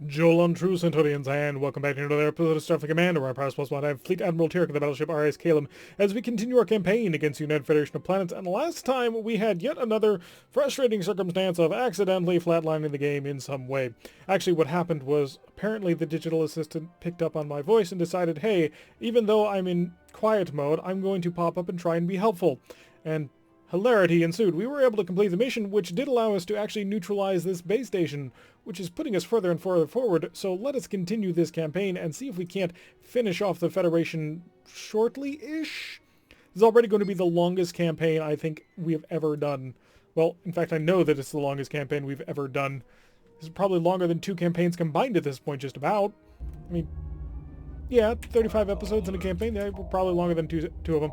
Jolan, true Centurions, and welcome back to another episode of Starfleet Command, Orion Pirates Plus One. I have Fleet Admiral Tyrek of the battleship RIS Calum as we continue our campaign against the United Federation of Planets, and last time we had yet another frustrating circumstance of accidentally flatlining the game in some way. Actually, what happened was, apparently the digital assistant picked up on my voice and decided, hey, even though I'm in quiet mode, I'm going to pop up and try and be helpful. And hilarity ensued. We were able to complete the mission, which did allow us to actually neutralize this base station, which is putting us further and further forward, so let us continue this campaign and see if we can't finish off the Federation shortly-ish. This is already going to be the longest campaign I think we have ever done. Well, in fact, I know that it's the longest campaign we've ever done. This is probably longer than 2 campaigns combined at this point, just about. I mean, yeah, 35 episodes in a campaign, they're probably longer than two of them.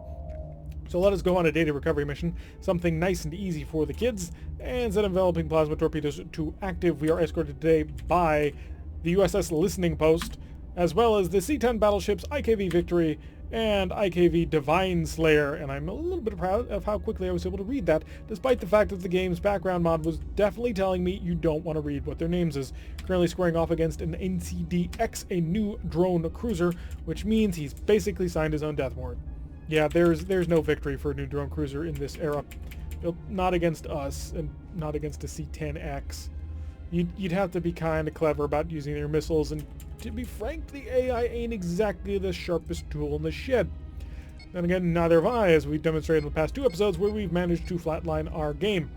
So let us go on a data recovery mission, something nice and easy for the kids, and set enveloping plasma torpedoes to active. We are escorted today by the USS Listening Post, as well as the C-10 battleships IKV Victory and IKV Divine Slayer, and I'm a little bit proud of how quickly I was able to read that, despite the fact that the game's background mod was definitely telling me you don't want to read what their names is. Currently squaring off against an NCDX, a new drone cruiser, which means he's basically signed his own death warrant. Yeah, there's no victory for a new drone cruiser in this era. Not against us, and not against a C-10X. You'd have to be kind of clever about using your missiles, and to be frank, the AI ain't exactly the sharpest tool in the shed. Then again, neither have I, as we've demonstrated in the past 2 episodes where we've managed to flatline our game.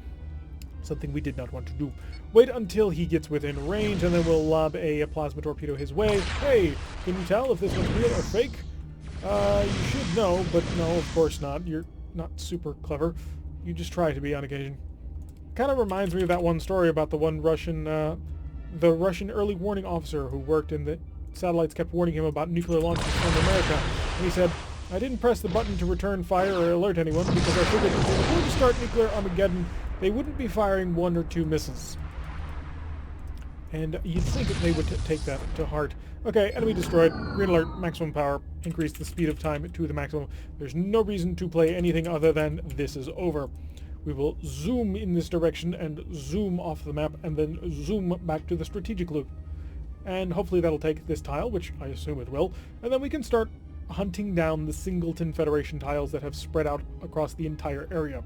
Something we did not want to do. Wait until he gets within range, and then we'll lob a plasma torpedo his way. Hey, can you tell if this one's real or fake? You should know, but no, of course not. You're not super clever. You just try to be on occasion. Kind of reminds me of that one story about the Russian early warning officer who worked in the satellites kept warning him about nuclear launches from America. And he said, I didn't press the button to return fire or alert anyone because I figured if they were going to start nuclear Armageddon, they wouldn't be firing 1 or 2 missiles. And you'd think that they would take that to heart. Okay, enemy destroyed. Green alert, maximum power. Increase the speed of time to the maximum. There's no reason to play anything other than this is over. We will zoom in this direction and zoom off the map and then zoom back to the strategic loop. And hopefully that'll take this tile, which I assume it will, and then we can start hunting down the singleton Federation tiles that have spread out across the entire area.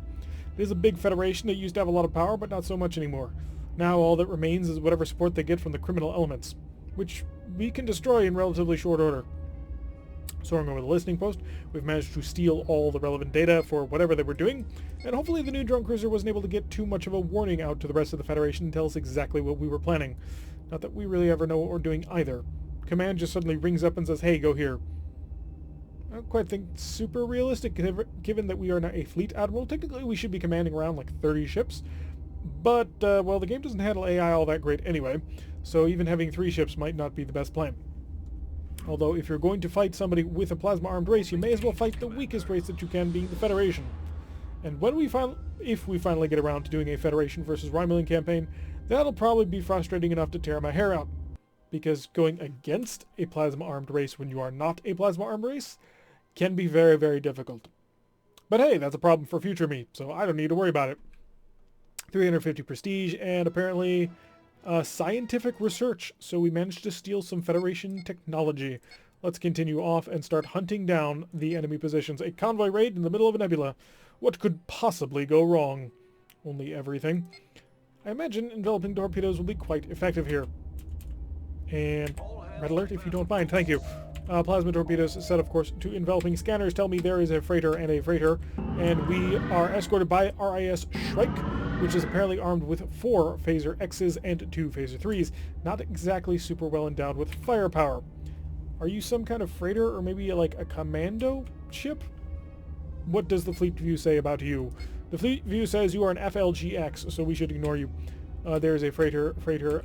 It is a big Federation that used to have a lot of power, but not so much anymore. Now all that remains is whatever support they get from the criminal elements, which we can destroy in relatively short order. Soaring over the listening post, we've managed to steal all the relevant data for whatever they were doing, and hopefully the new drone cruiser wasn't able to get too much of a warning out to the rest of the Federation and tell us exactly what we were planning. Not that we really ever know what we're doing either. Command just suddenly rings up and says, hey, go here. I don't quite think it's super realistic, given that we are now a fleet admiral. Technically we should be commanding around like 30 ships, but, well, the game doesn't handle AI all that great anyway, so even having 3 ships might not be the best plan. Although, if you're going to fight somebody with a plasma-armed race, you may as well fight the weakest race that you can, being the Federation. And when if we finally get around to doing a Federation versus Romulan campaign, that'll probably be frustrating enough to tear my hair out. Because going against a plasma-armed race when you are not a plasma-armed race can be very, very difficult. But hey, that's a problem for future me, so I don't need to worry about it. 350 prestige, and apparently scientific research, so we managed to steal some Federation technology. Let's continue off and start hunting down the enemy positions. A convoy raid in the middle of a nebula. What could possibly go wrong? Only everything. I imagine enveloping torpedoes will be quite effective here. And red alert if you don't mind, thank you. Plasma torpedoes set, of course, to enveloping. Scanners tell me there is a freighter, and we are escorted by RIS Shrike, which is apparently armed with 4 Phaser X's and 2 Phaser 3s, not exactly super well endowed with firepower. Are you some kind of freighter, or maybe like a commando ship? What does the fleet view say about you? The fleet view says you are an FLGX, so we should ignore you. There's a freighter,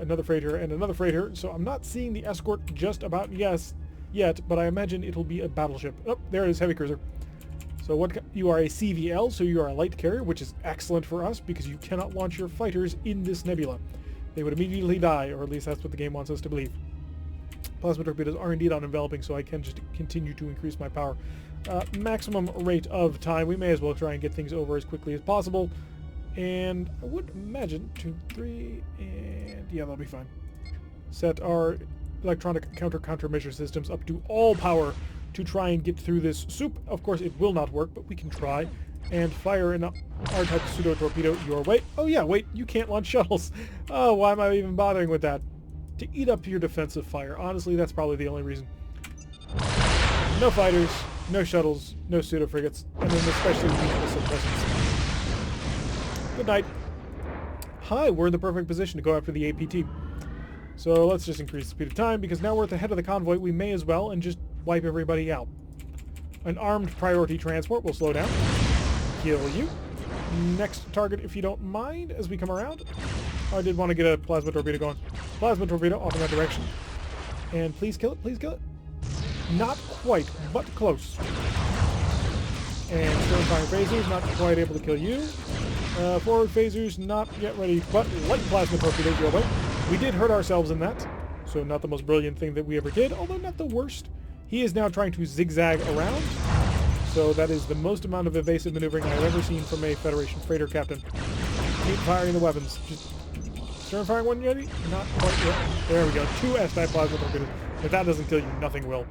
another freighter, and another freighter, so I'm not seeing the escort just about yet, but I imagine it'll be a battleship. Oh, there it is, heavy cruiser. So you are a CVL, so you are a light carrier, which is excellent for us because you cannot launch your fighters in this nebula. They would immediately die, or at least that's what the game wants us to believe. Plasma torpedoes are indeed on enveloping, so I can just continue to increase my power. Maximum rate of time. We may as well try and get things over as quickly as possible. And I would imagine 2, 3, and yeah, that'll be fine. set our electronic countermeasure systems up to all power to try and get through this soup. Of course, it will not work, but we can try. And fire an R-type pseudo-torpedo your way. Oh yeah, wait, you can't launch shuttles. Oh, why am I even bothering with that? To eat up your defensive fire. Honestly, that's probably the only reason. No fighters, no shuttles, no pseudo-frigates, and then especially weak missile presence. Good night. Hi, we're in the perfect position to go after the APT. So let's just increase the speed of time, because now we're at the head of the convoy, we may as well and just wipe everybody out. An armed priority transport will slow down. Kill you. Next target, if you don't mind, as we come around. Oh, I did want to get a plasma torpedo going. Plasma torpedo off in that direction. And please kill it, please kill it. Not quite, but close. And stern firing phasers, not quite able to kill you. Forward phasers, not yet ready, but light plasma torpedoes your way. We did hurt ourselves in that, so not the most brilliant thing that we ever did, although not the worst. He is now trying to zigzag around, so that is the most amount of evasive maneuvering I've ever seen from a Federation freighter captain. Keep firing the weapons. Just stern firing one ready? Not quite yet. There we go. 2 S-type plasma torpedoes. If that doesn't kill you, nothing will.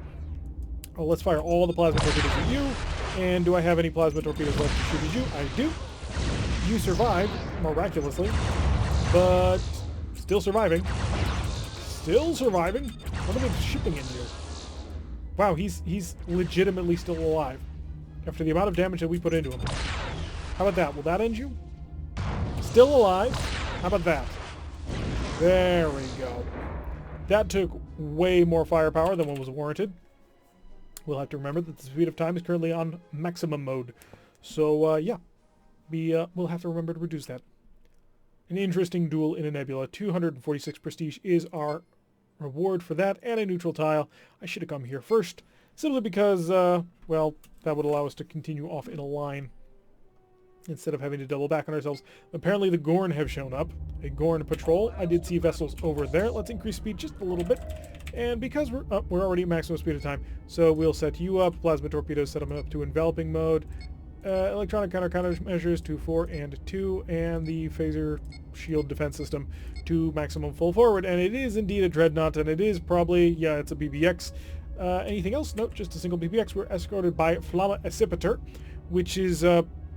Oh, let's fire all the plasma torpedoes at you. And do I have any plasma torpedoes left to shoot at you? I do. You survived, miraculously, but still surviving. Still surviving? What am I shipping in here? Wow, he's legitimately still alive after the amount of damage that we put into him. How about that? Will that end you? Still alive? How about that? There we go. That took way more firepower than what was warranted. We'll have to remember that the speed of time is currently on maximum mode. So, yeah. We'll have to remember to reduce that. An interesting duel in a nebula. 246 prestige is our reward for that, and a neutral tile. I should have come here first, simply because, well, that would allow us to continue off in a line instead of having to double back on ourselves. Apparently the Gorn have shown up. A Gorn patrol. I did see vessels over there. Let's increase speed just a little bit. And because we're already at maximum speed of time, so we'll set you up. Plasma torpedoes, set them up to enveloping mode. Electronic countermeasures to 4 and 2, and the phaser shield defense system to maximum full forward. And it is indeed a dreadnought, and it is probably, yeah, it's a BBX. Anything else? Nope, just a single BBX. We're escorted by Flamma Accipiter, which is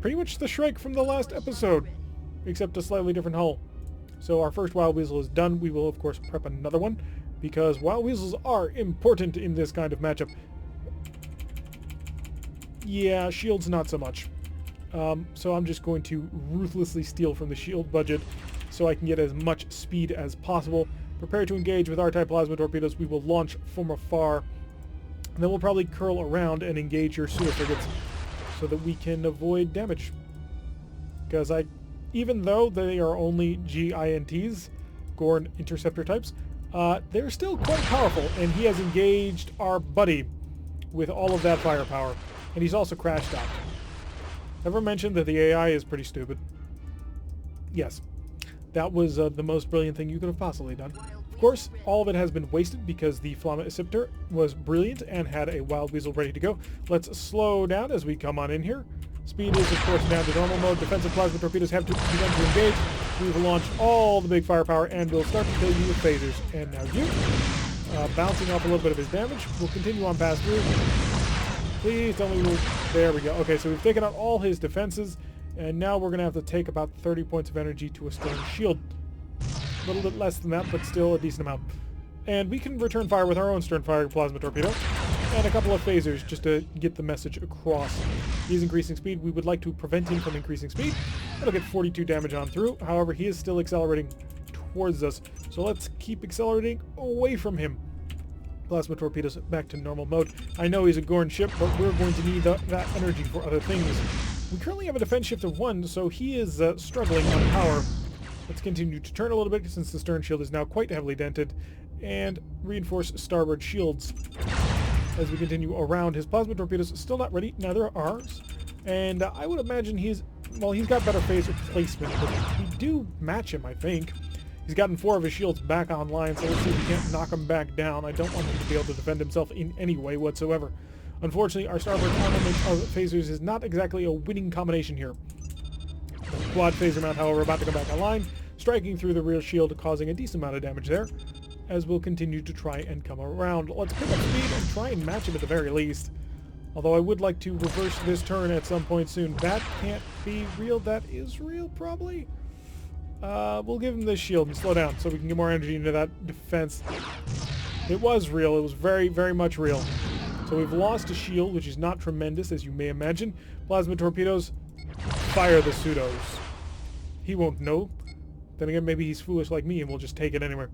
pretty much the Shrike from the last episode, except a slightly different hull. So our first Wild Weasel is done. We will, of course, prep another one, because Wild Weasels are important in this kind of matchup. Yeah, shields not so much. So I'm just going to ruthlessly steal from the shield budget so I can get as much speed as possible. Prepare to engage with R-type plasma torpedoes. We will launch from afar. And then we'll probably curl around and engage your pseudo frigates so that we can avoid damage. Because even though they are only GINTs, Gorn interceptor types, they're still quite powerful, and he has engaged our buddy with all of that firepower. And he's also crash docked. Ever mentioned that the AI is pretty stupid? Yes. That was the most brilliant thing you could have possibly done. Of course, all of it has been wasted because the Flamma Accipiter was brilliant and had a Wild Weasel ready to go. Let's slow down as we come on in here. Speed is, of course, down to normal mode. Defensive plasma torpedoes have begun to engage. We will launch all the big firepower, and we'll start to kill you with phasers. And now you, bouncing off a little bit of his damage. We'll continue on past through. Please tell me we'll... There we go. Okay, so we've taken out all his defenses, and now we're going to have to take about 30 points of energy to a stern shield. A little bit less than that, but still a decent amount. And we can return fire with our own stern fire plasma torpedo, and a couple of phasers just to get the message across. He's increasing speed. We would like to prevent him from increasing speed. That'll get 42 damage on through. However, he is still accelerating towards us, so let's keep accelerating away from him. Plasma torpedoes back to normal mode. I know he's a Gorn ship, but we're going to need that energy for other things. We currently have a defense shift of 1, so he is struggling on power. Let's continue to turn a little bit since the stern shield is now quite heavily dented, and reinforce starboard shields. As we continue around, his plasma torpedoes still not ready, neither are ours. And I would imagine he's got better phaser placement, but we do match him, I think. He's gotten 4 of his shields back online, so let's see if we can't knock him back down. I don't want him to be able to defend himself in any way whatsoever. Unfortunately, our starboard armament of phasers is not exactly a winning combination here. The quad phaser mount, however, about to come back online, striking through the rear shield, causing a decent amount of damage there. as we'll continue to try and come around. Let's pick up speed and try and match him at the very least. Although I would like to reverse this turn at some point soon. That can't be real. That is real, probably. We'll give him this shield and slow down so we can get more energy into that defense. It was real. It was very, very much real. So we've lost a shield, which is not tremendous, as you may imagine. Plasma torpedoes, fire the pseudos. He won't know. Then again, maybe he's foolish like me and we'll just take it anyway.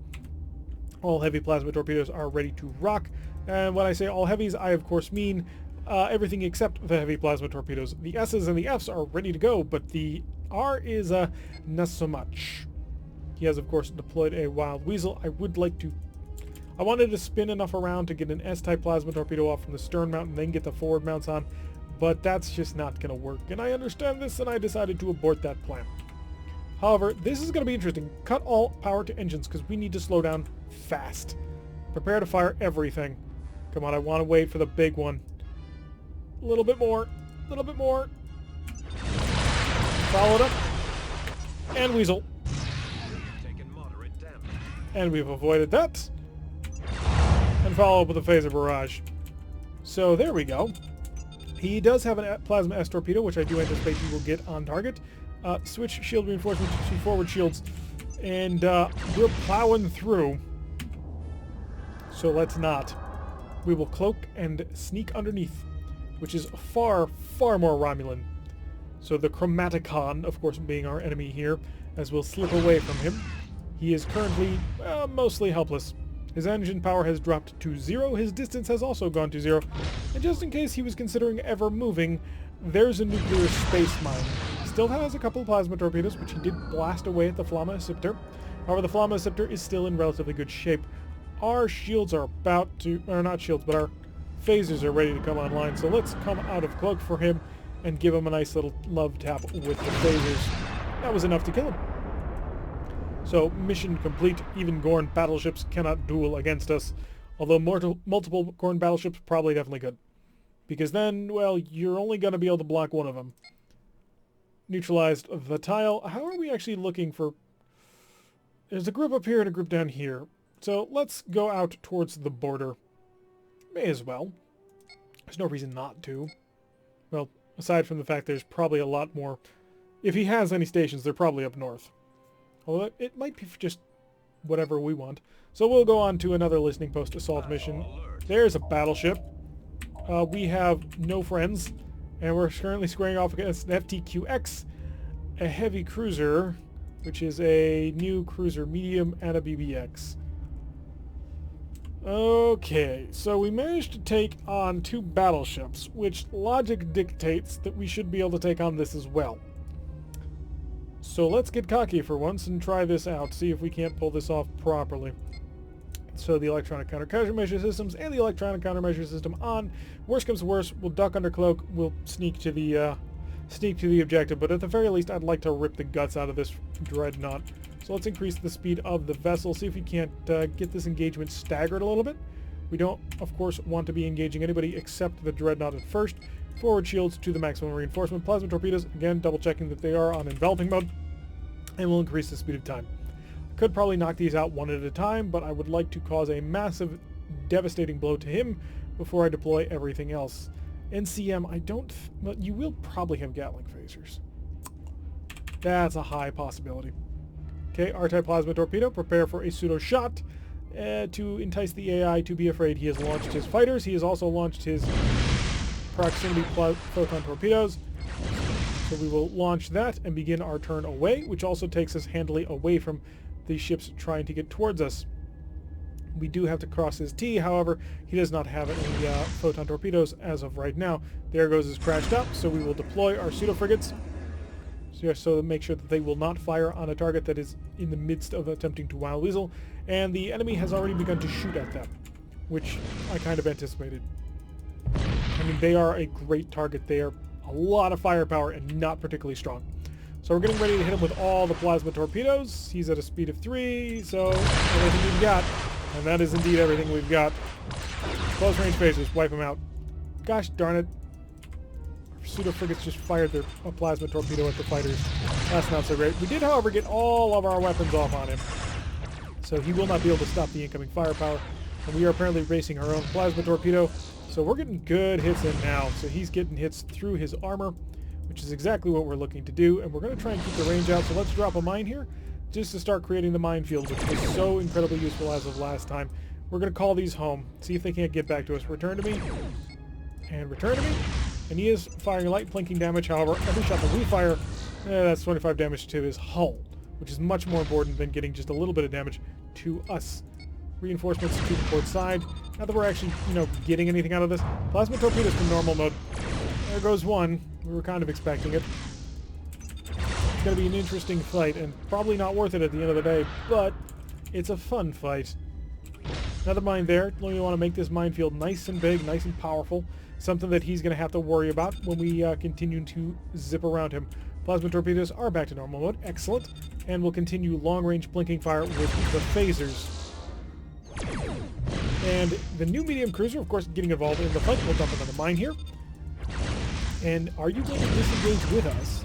All heavy plasma torpedoes are ready to rock. And when I say all heavies, I of course mean everything except the heavy plasma torpedoes. The S's and the F's are ready to go, but the R is not so much. He has, of course, deployed a Wild Weasel. I wanted to spin enough around to get an S-type plasma torpedo off from the stern mount and then get the forward mounts on, but that's just not going to work. And I understand this, and I decided to abort that plan. However, this is going to be interesting. Cut all power to engines, because we need to slow down fast. Prepare to fire everything. Come on, I want to wait for the big one. A little bit more. A little bit more. Followed up. And Weasel. And we've avoided that. And follow up with a phaser barrage. So there we go. He does have a plasma S torpedo, which I do anticipate he will get on target. Switch shield reinforcement to forward shields. And we're plowing through. So let's not. We will cloak and sneak underneath, which is far, far more Romulan. So the Chromaticon, of course, being our enemy here, as we'll slip away from him. He is currently mostly helpless. His engine power has dropped to 0, his distance has also gone to 0, and just in case he was considering ever moving, there's a nuclear space mine. He still has a couple of plasma torpedoes, which he did blast away at the Flamma Scepter. However, the Flamma Scepter is still in relatively good shape. Our shields are about to, or not shields, but our phasers are ready to come online, so let's come out of cloak for him and give him a nice little love tap with the phasers. That was enough to kill him. So, mission complete. Even Gorn battleships cannot duel against us. Although multiple Gorn battleships probably definitely could. Because then, well, you're only going to be able to block one of them. Neutralized the tile. How are we actually looking for... There's a group up here and a group down here. So, let's go out towards the border. May as well. There's no reason not to. Well, aside from the fact there's probably a lot more... If he has any stations, they're probably up north. Although it might be for just whatever we want. So we'll go on to another listening post assault mission. There's a battleship. We have no friends. And we're currently squaring off against an FTQX, a heavy cruiser, which is a new cruiser medium, and a BBX. Okay, so we managed to take on 2 battleships, which logic dictates that we should be able to take on this as well. So let's get cocky for once and try this out, see if we can't pull this off properly. So the electronic countermeasure systems and the electronic countermeasure system on. Worst comes to worst, we'll duck under cloak, we'll sneak to the objective, but at the very least I'd like to rip the guts out of this dreadnought. So let's increase the speed of the vessel, see if we can't get this engagement staggered a little bit. We don't, of course, want to be engaging anybody except the dreadnought at first. Forward shields to the maximum reinforcement. Plasma torpedoes, again, double checking that they are on enveloping mode. And we'll increase the speed of time. Could probably knock these out one at a time, but I would like to cause a massive, devastating blow to him before I deploy everything else. NCM, I don't... Well, you will probably have Gatling phasers. That's a high possibility. Okay, R-type plasma torpedo. Prepare for a pseudo shot to entice the AI to be afraid. He has launched his fighters. He has also launched his proximity photon torpedoes. So we will launch that and begin our turn away, which also takes us handily away from the ships trying to get towards us. We do have to cross his T, however, he does not have any photon torpedoes as of right now. There goes his crashed up, so we will deploy our pseudo-frigates. So make sure that they will not fire on a target that is in the midst of attempting to Wild Weasel. And the enemy has already begun to shoot at them, which I kind of anticipated. I mean, they are a great target. They are a lot of firepower and not particularly strong. So we're getting ready to hit him with all the plasma torpedoes. He's at a speed of 3, so everything we've got. And that is indeed everything we've got. Close range phasers, wipe him out. Gosh darn it. Pseudo frigates just fired their plasma torpedo at the fighters. That's not so great. We did, however, get all of our weapons off on him. so he will not be able to stop the incoming firepower. And we are apparently racing our own plasma torpedo, so we're getting good hits in now. So he's getting hits through his armor, which is exactly what we're looking to do, and we're going to try and keep the range out. So let's drop a mine here just to start creating the minefield, which was so incredibly useful as of last time. We're going to call these home, see if they can't get back to us. Return to me, and return to me. And he is firing light plinking damage. However, every shot that we fire, that's 25 damage to his hull, which is much more important than getting just a little bit of damage to us. Reinforcements to the port side. Not that we're actually, getting anything out of this. Plasma torpedoes to normal mode. There goes one. We were kind of expecting it. It's going to be an interesting fight, and probably not worth it at the end of the day, but it's a fun fight. Another mine there. We want to make this minefield nice and big, nice and powerful. Something that he's going to have to worry about when we continue to zip around him. Plasma torpedoes are back to normal mode. Excellent. And we'll continue long-range blinking fire with the phasers. And the new medium cruiser, of course, getting involved in the fight. We'll dump another mine here. And are you going to disengage with us?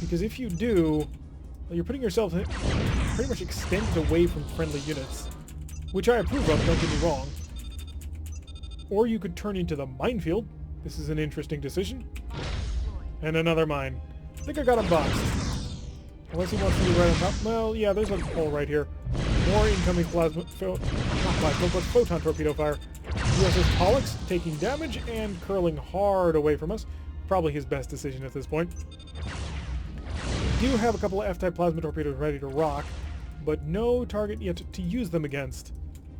Because if you do, well, you're putting yourself pretty much extended away from friendly units, which I approve of, don't get me wrong. Or you could turn into the minefield. This is an interesting decision. And another mine. I think I got him boxed. Unless he wants to be right on top. Well, yeah, there's a hole right here. More incoming plasma, not plasma, but photon torpedo fire. USS Pollux taking damage and curling hard away from us. Probably his best decision at this point. We do have a couple of F-type plasma torpedoes ready to rock, but no target yet to use them against.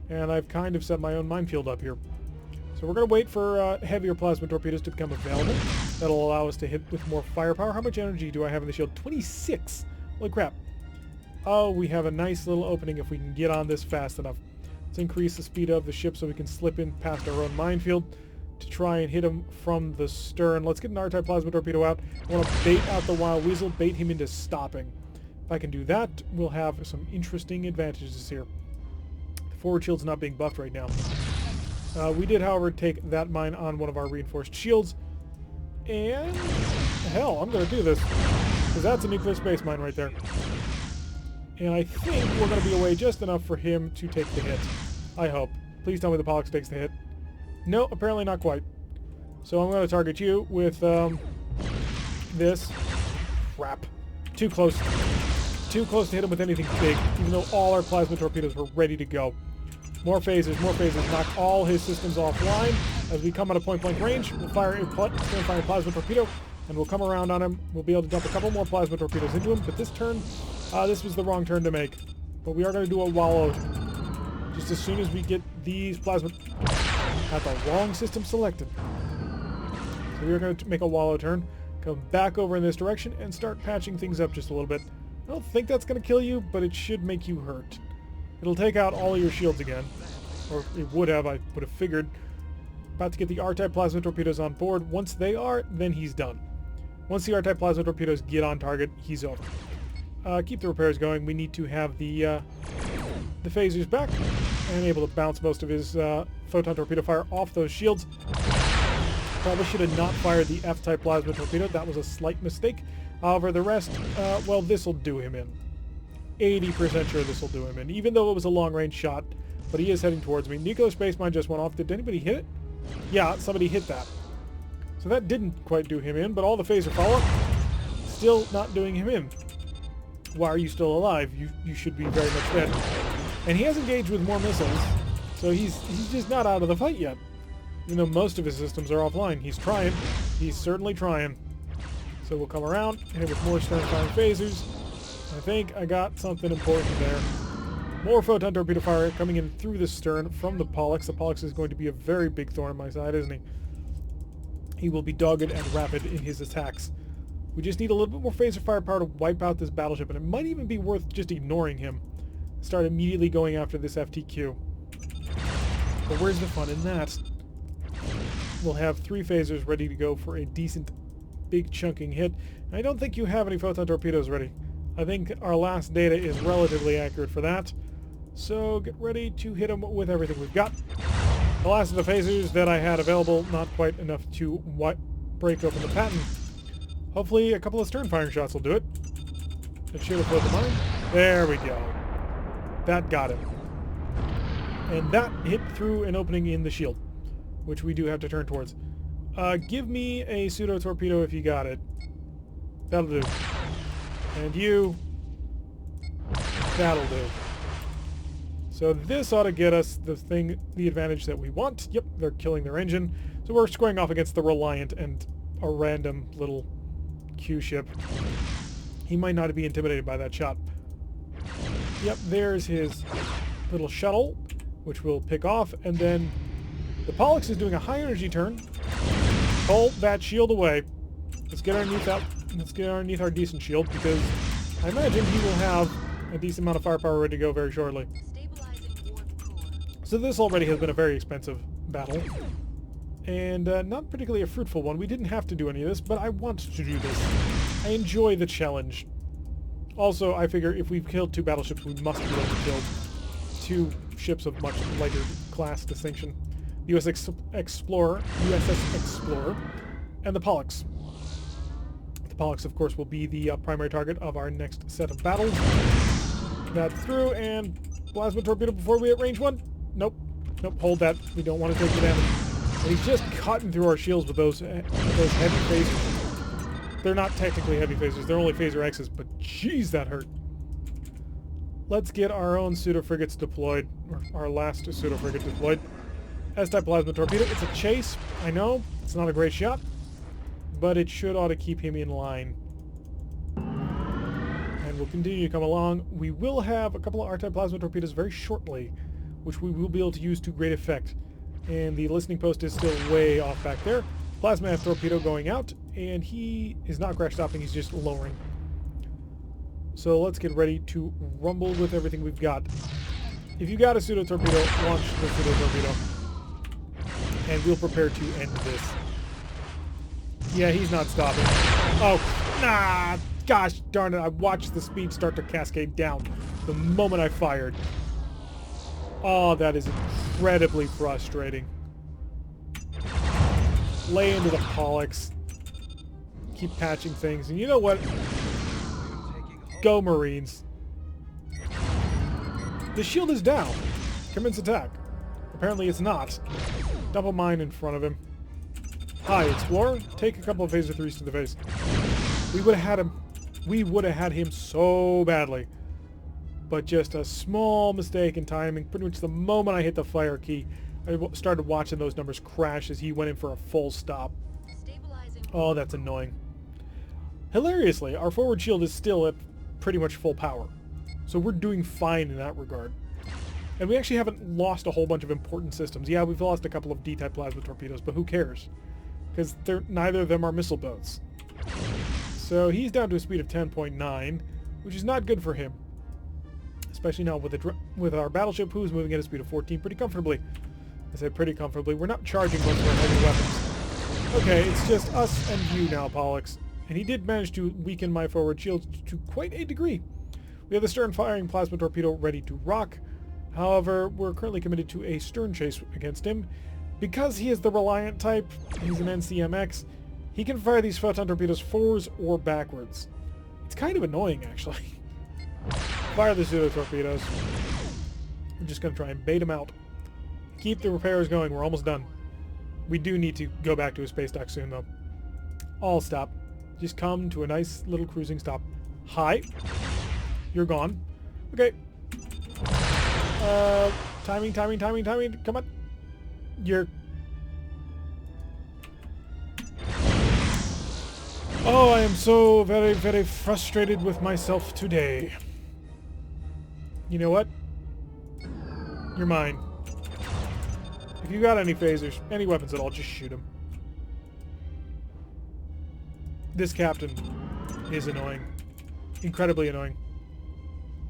And I've kind of set my own minefield up here. So we're going to wait for heavier plasma torpedoes to become available. That'll allow us to hit with more firepower. How much energy do I have in the shield? 26! Holy crap. Oh, we have a nice little opening if we can get on this fast enough. Let's increase the speed of the ship so we can slip in past our own minefield to try and hit him from the stern. Let's get an R-type plasma torpedo out. I want to bait out the Wild Weasel, bait him into stopping. If I can do that, we'll have some interesting advantages here. The forward shield's not being buffed right now. We did, however, take that mine on one of our reinforced shields. And hell, I'm going to do this, because that's a nuclear space mine right there. And I think we're going to be away just enough for him to take the hit. I hope. Please tell me the Pollux takes the hit. No, apparently not quite. So I'm going to target you with this. Crap. Too close. Too close to hit him with anything big, even though all our plasma torpedoes were ready to go. More phasers, more phasers. Knock all his systems offline. As we come out of point-blank range, we'll fire a plasma torpedo, and we'll come around on him. We'll be able to dump a couple more plasma torpedoes into him, but this turn, this was the wrong turn to make. But we are going to do a wallow just as soon as we get these plasma... Got the wrong system selected. So we are going to make a wallow turn, come back over in this direction, and start patching things up just a little bit. I don't think that's going to kill you, but it should make you hurt. It'll take out all of your shields again. Or it would have, I would have figured. About to get the R-type plasma torpedoes on board. Once they are, then he's done. Once the R-type plasma torpedoes get on target, he's over. Keep the repairs going. We need to have the phasers back and able to bounce most of his photon torpedo fire off those shields. Probably should have not fired the F-type plasma torpedo. That was a slight mistake. However, the rest, well, this will do him in. 80% sure this will do him in, even though it was a long-range shot. But he is heading towards me. Nuclear space mine just went off. Did anybody hit it? Yeah, somebody hit that. So that didn't quite do him in, but all the phaser follow-up, still not doing him in. Why are you still alive? You should be very much dead. And he has engaged with more missiles, so he's just not out of the fight yet. Even though most of his systems are offline. He's trying. He's certainly trying. So we'll come around, hit him with more stern-firing phasers. I think I got something important there. More photon torpedo fire coming in through the stern from the Pollux. The Pollux is going to be a very big thorn in my side, isn't he? He will be dogged and rapid in his attacks. We just need a little bit more phaser firepower to wipe out this battleship, and it might even be worth just ignoring him. Start immediately going after this FTQ. But where's the fun in that? We'll have 3 phasers ready to go for a decent, big chunking hit. I don't think you have any photon torpedoes ready. I think our last data is relatively accurate for that. So get ready to hit them with everything we've got. The last of the phasers that I had available, not quite enough to break open the pattern. Hopefully a couple of stern firing shots will do it. It should have put the mine. There we go. That got him. And that hit through an opening in the shield, which we do have to turn towards. Give me a pseudo-torpedo if you got it. That'll do. And you... That'll do. So this ought to get us the advantage that we want. Yep, they're killing their engine. So we're squaring off against the Reliant and a random little Q ship. He might not be intimidated by that shot. Yep, there's his little shuttle, which we'll pick off. And then the Pollux is doing a high energy turn. Pull that shield away. Let's get underneath that. Let's get underneath our decent shield, because I imagine he will have a decent amount of firepower ready to go very shortly. So this already has been a very expensive battle, and not particularly a fruitful one. We didn't have to do any of this, but I want to do this. I enjoy the challenge. Also, I figure if we've killed 2 battleships, we must be able to kill 2 ships of much lighter class distinction. The USS Explorer, and the Pollux. The Pollux, of course, will be the primary target of our next set of battles. That through, and plasma torpedo before we hit range 1. Nope. Nope, hold that. We don't want to take the damage. And he's just cutting through our shields with those heavy phasers. They're not technically heavy phasers. They're only phaser X's, but jeez, that hurt. Let's get our own pseudo-frigates deployed, or our last pseudo-frigate deployed. S-type plasma torpedo. It's a chase. I know. It's not a great shot, but it should ought to keep him in line. And we'll continue to come along. We will have a couple of R-type plasma torpedoes very shortly, which we will be able to use to great effect. And the listening post is still way off back there. Plasma F torpedo going out, and he is not crash stopping, he's just lowering. So let's get ready to rumble with everything we've got. If you got a pseudo torpedo, launch the pseudo torpedo. And we'll prepare to end this. Yeah, he's not stopping. Oh, nah! Gosh darn it, I watched the speed start to cascade down the moment I fired. Oh, that is incredibly frustrating. Lay into the Pollux. Keep patching things. And you know what? Go, Marines. The shield is down. Commence attack. Apparently it's not. Double mine in front of him. Hi, Explorer. Take a couple of phaser 3s to the face. We would have had him. We would have had him so badly. But just a small mistake in timing. Pretty much the moment I hit the fire key, I started watching those numbers crash as he went in for a full stop. Oh, that's annoying. Hilariously, our forward shield is still at pretty much full power. So we're doing fine in that regard. And we actually haven't lost a whole bunch of important systems. Yeah, we've lost a couple of D-type plasma torpedoes, but who cares? Because neither of them are missile boats. So he's down to a speed of 10.9, which is not good for him. Especially now with our battleship, who's moving at a speed of 14 pretty comfortably. I said pretty comfortably. We're not charging most of our heavy weapons. Okay, it's just us and you now, Pollux. And he did manage to weaken my forward shields to quite a degree. We have the stern-firing plasma torpedo ready to rock. However, we're currently committed to a stern chase against him. Because he is the Reliant type, he's an NCMX, he can fire these photon torpedoes forwards or backwards. It's kind of annoying, actually. Fire the pseudo torpedoes. We're just going to try and bait him out. Keep the repairs going. We're almost done. We do need to go back to a space dock soon, though. All stop. Just come to a nice little cruising stop. Hi. You're gone. Okay. Timing. Come on. You're... Oh, I am so very, very frustrated with myself today. You know what? You're mine. If you got any phasers, any weapons at all, just shoot them. This captain is annoying. Incredibly annoying.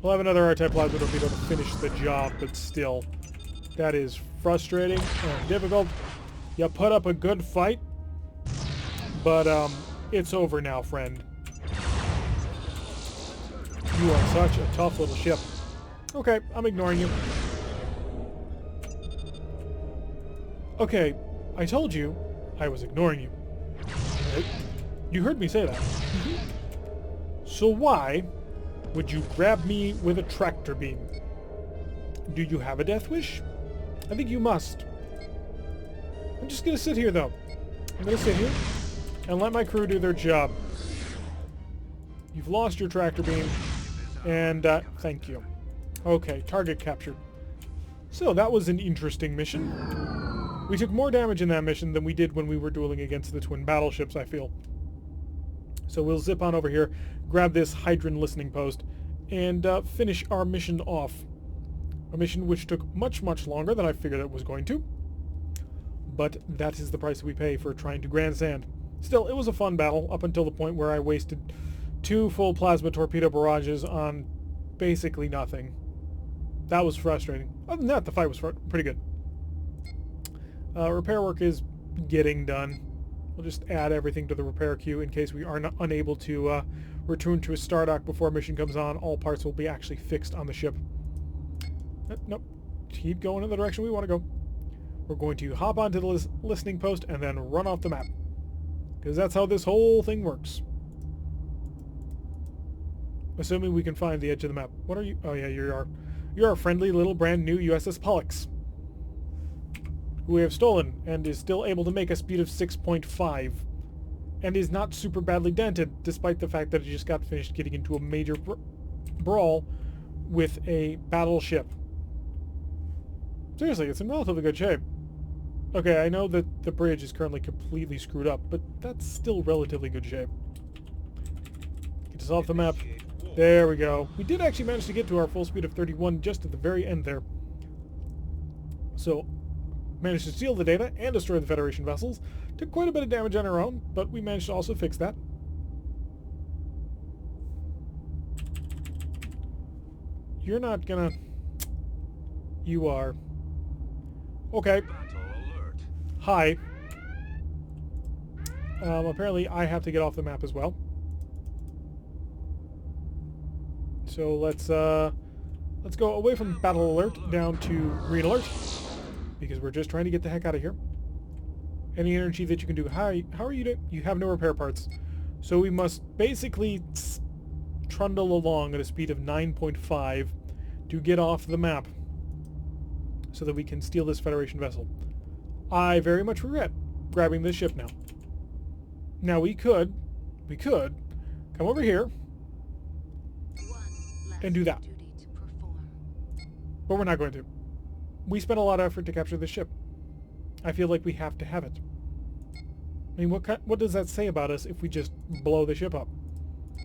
We'll have another R-type plasma torpedo to finish the job, but still. That is frustrating and difficult. You put up a good fight, but it's over now, friend. You are such a tough little ship. Okay, I'm ignoring you. Okay, I told you I was ignoring you. Right? You heard me say that. So why would you grab me with a tractor beam? Do you have a death wish? I think you must. I'm just gonna sit here, though. I'm gonna sit here and let my crew do their job. You've lost your tractor beam, and thank you. Okay, target captured. So that was an interesting mission. We took more damage in that mission than we did when we were dueling against the twin battleships, I feel. So we'll zip on over here, grab this Hydran listening post, and finish our mission off. A mission which took much, much longer than I figured it was going to. But that is the price we pay for trying to grandstand. Still, it was a fun battle up until the point where I wasted 2 full plasma torpedo barrages on basically nothing. That was frustrating. Other than that, the fight was pretty good. Repair work is getting done. We'll just add everything to the repair queue in case we are not unable to return to a star dock before mission comes on. All parts will be actually fixed on the ship. Nope. Keep going in the direction we want to go. We're going to hop onto the listening post and then run off the map. Because that's how this whole thing works. Assuming we can find the edge of the map. What are you? Oh yeah, you're a friendly little brand new USS Pollux, who we have stolen and is still able to make a speed of 6.5 and is not super badly dented, despite the fact that it just got finished getting into a major brawl with a battleship. Seriously, it's in relatively good shape. Okay, I know that the bridge is currently completely screwed up, but that's still relatively good shape. Get us off the map. There we go. We did actually manage to get to our full speed of 31 just at the very end there. So, managed to steal the data and destroy the Federation vessels. Took quite a bit of damage on our own, but we managed to also fix that. You're not gonna... You are. Okay. Hi. Apparently I have to get off the map as well. So let's go away from Battle Alert down to Green Alert, because we're just trying to get the heck out of here. Any energy that you can do. How are you doing? You have no repair parts. So we must basically trundle along at a speed of 9.5 to get off the map so that we can steal this Federation vessel. I very much regret grabbing this ship now. Now we could come over here and do that. But we're not going to. We spent a lot of effort to capture this ship. I feel like we have to have it. I mean, what does that say about us if we just blow the ship up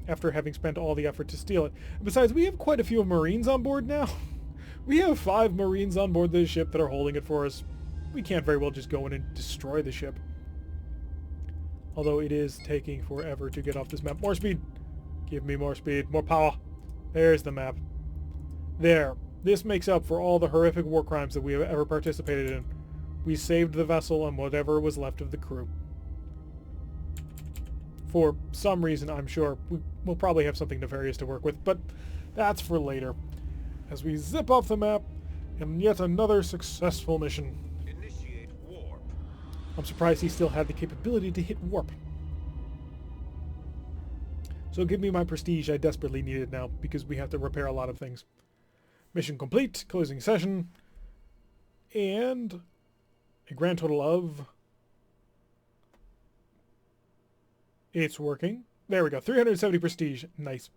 after having spent all the effort to steal it? Besides, we have quite a few Marines on board now. We have 5 Marines on board this ship that are holding it for us. We can't very well just go in and destroy the ship. Although it is taking forever to get off this map. More speed! Give me more speed. More power. There's the map. There. This makes up for all the horrific war crimes that we have ever participated in. We saved the vessel and whatever was left of the crew. For some reason, I'm sure. We'll probably have something nefarious to work with, but that's for later. As we zip off the map in yet another successful mission. Initiate warp. I'm surprised he still had the capability to hit warp. So give me my prestige I desperately need it now, because we have to repair a lot of things. Mission complete, closing session, and a grand total of... It's working. There we go, 370 prestige. Nice.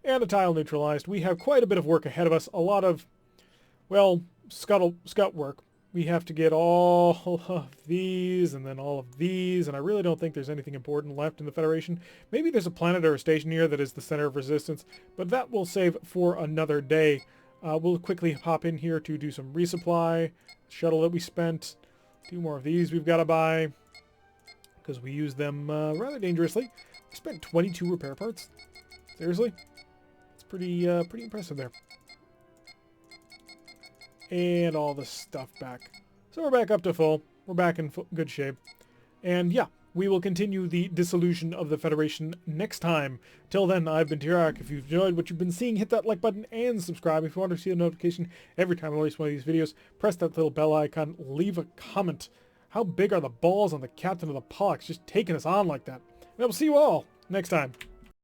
And a tile neutralized. We have quite a bit of work ahead of us. A lot of, well, scut work. We have to get all of these and then all of these, and I really don't think there's anything important left in the Federation. Maybe there's a planet or a station here that is the center of resistance, but that we'll save for another day. We'll quickly hop in here to do some resupply. Shuttle that we spent. 2 more of these we've got to buy, because we use them rather dangerously. We spent 22 repair parts. Seriously? Pretty impressive there. And all the stuff back. So we're back up to full. We're back in good shape. And yeah, we will continue the dissolution of the Federation next time. Till then, I've been Tirak. If you've enjoyed what you've been seeing, hit that like button and subscribe. If you want to see a notification every time I release one of these videos, press that little bell icon. Leave a comment. How big are the balls on the captain of the Pollux just taking us on like that? And I will see you all next time.